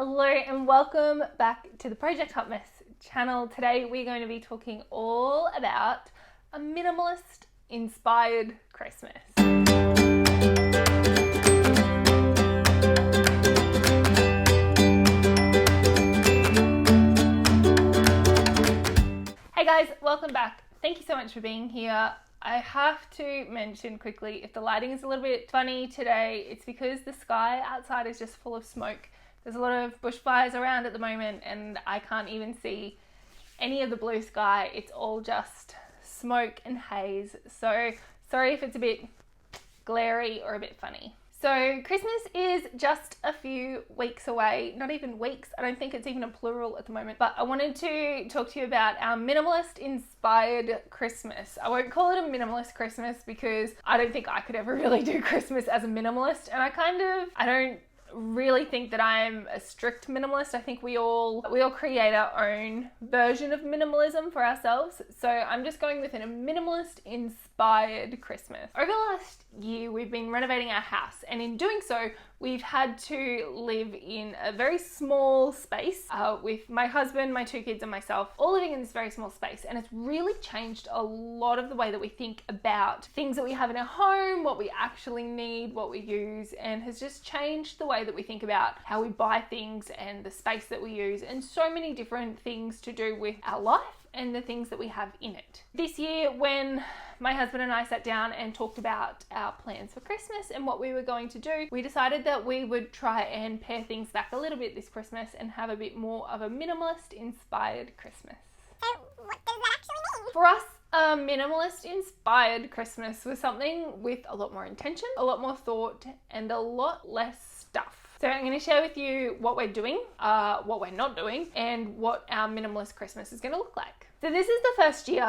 Hello and welcome back to the Project Hot Mess channel. Today we're going to be talking all about a minimalist inspired Christmas. Hey guys, welcome back. Thank you so much for being here. I have to mention quickly, if the lighting is a little bit funny today, it's because the sky outside is just full of smoke. There's a lot of bushfires around at the moment and I can't even see any of the blue sky. It's all just smoke and haze. So sorry if it's a bit glary or a bit funny. So Christmas is just a few weeks away, not even weeks. I don't think it's even a plural at the moment, but I wanted to talk to you about our minimalist inspired Christmas. I won't call it a minimalist Christmas because I don't think I could ever really do Christmas as a minimalist. And I don't really think that I'm a strict minimalist. I think we all create our own version of minimalism for ourselves. So I'm just going with a minimalist inspired Christmas. Over the last year, we've been renovating our house, and in doing so, we've had to live in a very small space with my husband, my two kids, and myself, all living in this very small space. And it's really changed a lot of the way that we think about things that we have in our home, what we actually need, what we use, and has just changed the way that we think about how we buy things and the space that we use, and so many different things to do with our life and the things that we have in it. This year, when my husband and I sat down and talked about our plans for Christmas and what we were going to do, we decided that we would try and pare things back a little bit this Christmas and have a bit more of a minimalist inspired Christmas. So what does that actually mean? For us, a minimalist inspired Christmas was something with a lot more intention, a lot more thought, and a lot less stuff. So I'm going to share with you what we're doing, what we're not doing, and what our minimalist Christmas is going to look like. So this is the first year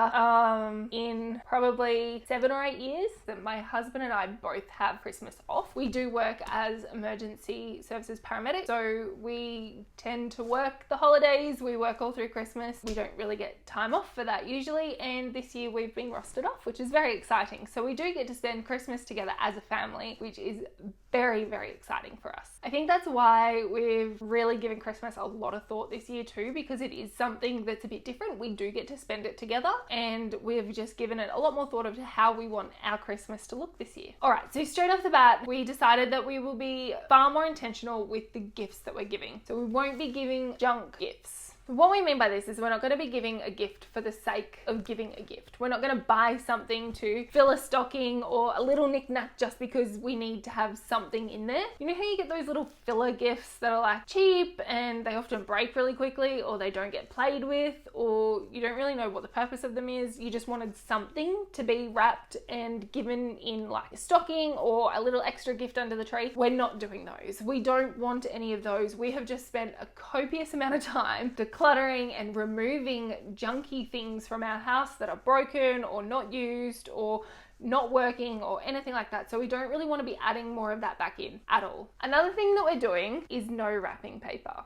in probably 7 or 8 years that my husband and I both have Christmas off. We do work as emergency services paramedics, so we tend to work the holidays. We work all through Christmas. We don't really get time off for that usually, and this year we've been rostered off, which is very exciting. So we do get to spend Christmas together as a family, which is very, very exciting for us. I think that's why we've really given Christmas a lot of thought this year too, because it is something that's a bit different. We do get to spend it together, and we've just given it a lot more thought of how we want our Christmas to look this year. All right, so straight off the bat, we decided that we will be far more intentional with the gifts that we're giving. So we won't be giving junk gifts. What we mean by this is we're not going to be giving a gift for the sake of giving a gift. We're not going to buy something to fill a stocking or a little knick-knack just because we need to have something in there. You know how you get those little filler gifts that are like cheap and they often break really quickly, or they don't get played with, or you don't really know what the purpose of them is. You just wanted something to be wrapped and given in like a stocking or a little extra gift under the tree. We're not doing those. We don't want any of those. We have just spent a copious amount of time decluttering and removing junky things from our house that are broken or not used or not working or anything like that. So we don't really want to be adding more of that back in at all. Another thing that we're doing is no wrapping paper.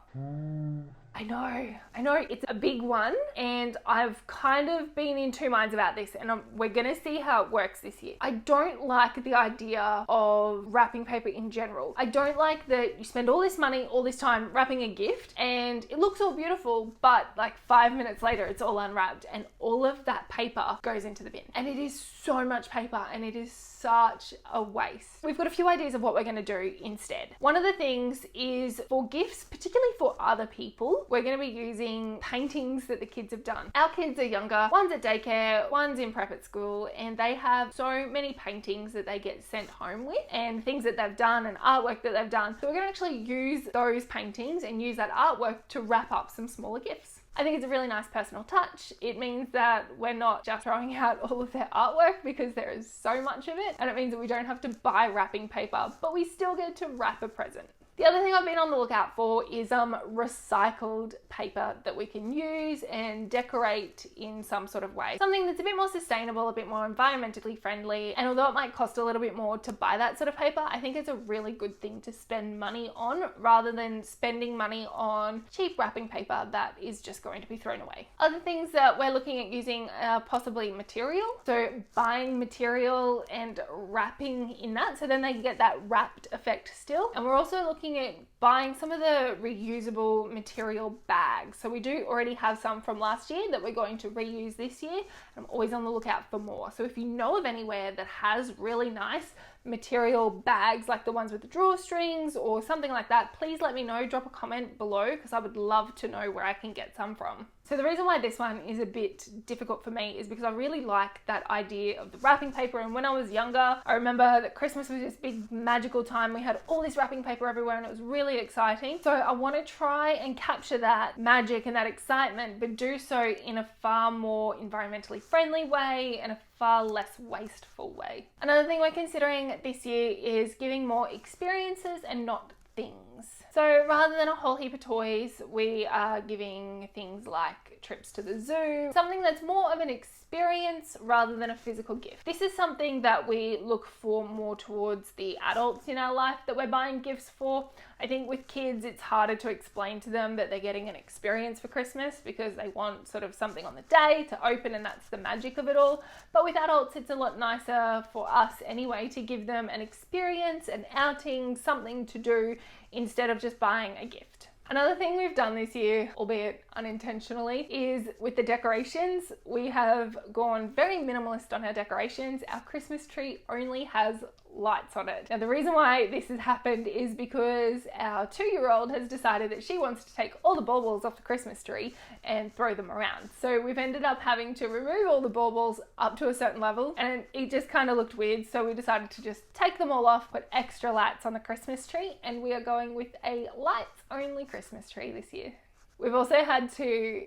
I know it's a big one, and I've kind of been in two minds about this, and we're gonna see how it works this year. I don't like the idea of wrapping paper in general. I don't like that you spend all this money, all this time wrapping a gift, and it looks all beautiful, but like 5 minutes later it's all unwrapped and all of that paper goes into the bin. And it is so much paper and it is such a waste. We've got a few ideas of what we're going to do instead. One of the things is for gifts, particularly for other people, we're going to be using paintings that the kids have done. Our kids are younger, one's at daycare, one's in prep at school, and they have so many paintings that they get sent home with and things that they've done and artwork that they've done. So we're going to actually use those paintings and use that artwork to wrap up some smaller gifts. I think it's a really nice personal touch. It means that we're not just throwing out all of their artwork because there is so much of it, and it means that we don't have to buy wrapping paper, but we still get to wrap a present. The other thing I've been on the lookout for is recycled paper that we can use and decorate in some sort of way. Something that's a bit more sustainable, a bit more environmentally friendly, and although it might cost a little bit more to buy that sort of paper, I think it's a really good thing to spend money on rather than spending money on cheap wrapping paper that is just going to be thrown away. Other things that we're looking at using are possibly material. So buying material and wrapping in that so then they can get that wrapped effect still. And we're also looking looking at buying some of the reusable material bags. So we do already have some from last year that we're going to reuse this year. I'm always on the lookout for more. So if you know of anywhere that has really nice material bags like the ones with the drawstrings or something like that, please let me know. Drop a comment below because I would love to know where I can get some from. So the reason why this one is a bit difficult for me is because I really like that idea of the wrapping paper. And when I was younger, I remember that Christmas was this big magical time. We had all this wrapping paper everywhere and it was really exciting. So I want to try and capture that magic and that excitement, but do so in a far more environmentally friendly way and a far less wasteful way. Another thing we're considering this year is giving more experiences and not things. So rather than a whole heap of toys, we are giving things like trips to the zoo, something that's more of an experience rather than a physical gift. This is something that we look for more towards the adults in our life that we're buying gifts for. I think with kids, it's harder to explain to them that they're getting an experience for Christmas because they want sort of something on the day to open, and that's the magic of it all. But with adults, it's a lot nicer for us anyway to give them an experience, an outing, something to do instead of just buying a gift. Another thing we've done this year, albeit unintentionally, is with the decorations. We have gone very minimalist on our decorations. Our Christmas tree only has lights on it. Now the reason why this has happened is because our 2-year-old has decided that she wants to take all the baubles off the Christmas tree and throw them around. So we've ended up having to remove all the baubles up to a certain level, and it just kind of looked weird. So we decided to just take them all off, put extra lights on the Christmas tree, and we are going with a lights only Christmas tree this year. We've also had to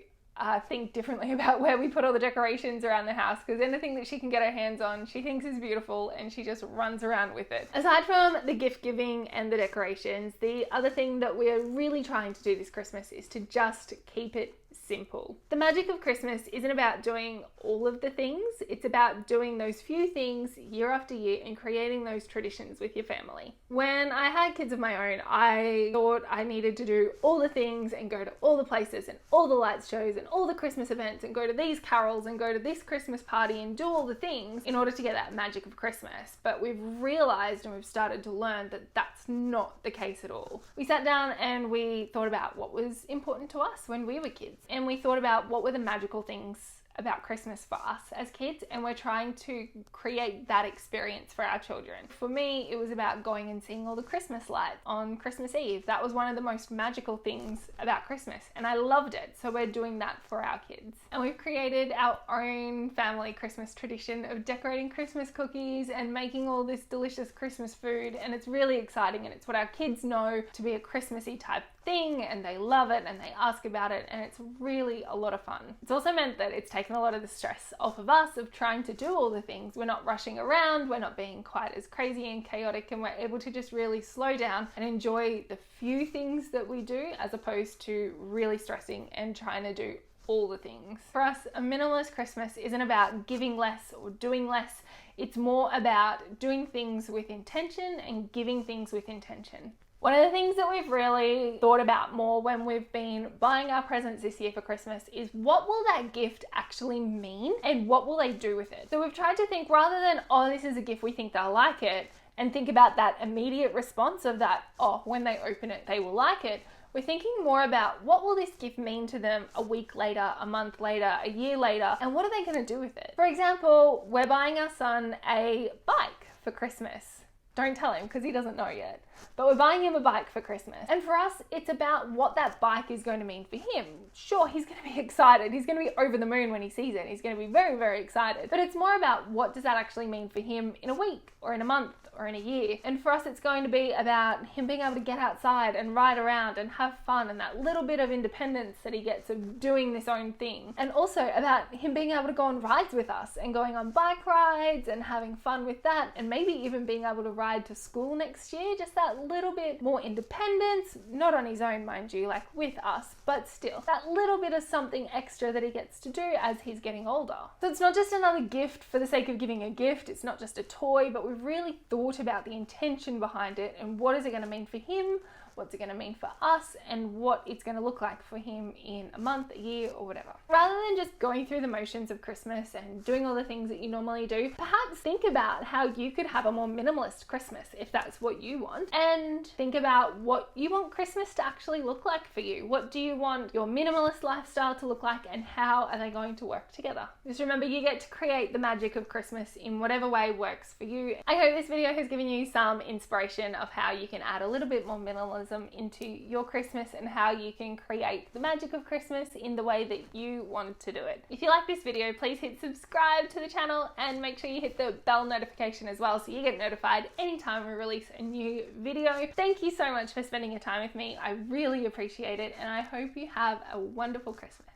think differently about where we put all the decorations around the house, because anything that she can get her hands on, she thinks is beautiful and she just runs around with it. Aside from the gift giving and the decorations, the other thing that we're really trying to do this Christmas is to just keep it simple. The magic of Christmas isn't about doing all of the things, it's about doing those few things year after year and creating those traditions with your family. When I had kids of my own, I thought I needed to do all the things and go to all the places and all the lights shows and all the Christmas events and go to these carols and go to this Christmas party and do all the things in order to get that magic of Christmas. But we've realized and we've started to learn that that's not the case at all. We sat down and we thought about what was important to us when we were kids, and we thought about what were the magical things about Christmas for us as kids, and we're trying to create that experience for our children. For me, it was about going and seeing all the Christmas lights on Christmas Eve. That was one of the most magical things about Christmas, and I loved it. So we're doing that for our kids. And we've created our own family Christmas tradition of decorating Christmas cookies and making all this delicious Christmas food, and it's really exciting, and it's what our kids know to be a Christmassy type thing, and they love it and they ask about it, and it's really a lot of fun. It's also meant that it's taken a lot of the stress off of us of trying to do all the things. We're not rushing around, we're not being quite as crazy and chaotic, and we're able to just really slow down and enjoy the few things that we do as opposed to really stressing and trying to do all the things. For us, a minimalist Christmas isn't about giving less or doing less. It's more about doing things with intention and giving things with intention. One of the things that we've really thought about more when we've been buying our presents this year for Christmas is what will that gift actually mean and what will they do with it? So we've tried to think, rather than, oh, this is a gift, we think they'll like it, and think about that immediate response of that, oh, when they open it, they will like it. We're thinking more about what will this gift mean to them a week later, a month later, a year later, and what are they going to do with it? For example, we're buying our son a bike for Christmas. Don't tell him because he doesn't know yet. But we're buying him a bike for Christmas. And for us, it's about what that bike is going to mean for him. Sure, he's going to be excited. He's going to be over the moon when he sees it. He's going to be very, very excited. But it's more about what does that actually mean for him in a week or in a month or in a year. And for us, it's going to be about him being able to get outside and ride around and have fun, and that little bit of independence that he gets of doing this own thing. And also about him being able to go on rides with us and going on bike rides and having fun with that, and maybe even being able to ride to school next year. Just that little bit more independence, not on his own, mind you, like with us, but still that little bit of something extra that he gets to do as he's getting older. So it's not just another gift for the sake of giving a gift. It's not just a toy, but we've really thought about the intention behind it and what is it going to mean for him, what's it going to mean for us, and what it's going to look like for him in a month, a year, or whatever. Rather than just going through the motions of Christmas and doing all the things that you normally do, perhaps think about how you could have a more minimalist Christmas if that's what you want, and think about what you want Christmas to actually look like for you. What do you want your minimalist lifestyle to look like, and how are they going to work together? Just remember, you get to create the magic of Christmas in whatever way works for you. I hope this video has given you some inspiration of how you can add a little bit more minimalism into your Christmas and how you can create the magic of Christmas in the way that you want to do it. If you like this video, please hit subscribe to the channel and make sure you hit the bell notification as well so you get notified anytime we release a new video. Thank you so much for spending your time with me. I really appreciate it, and I hope you have a wonderful Christmas.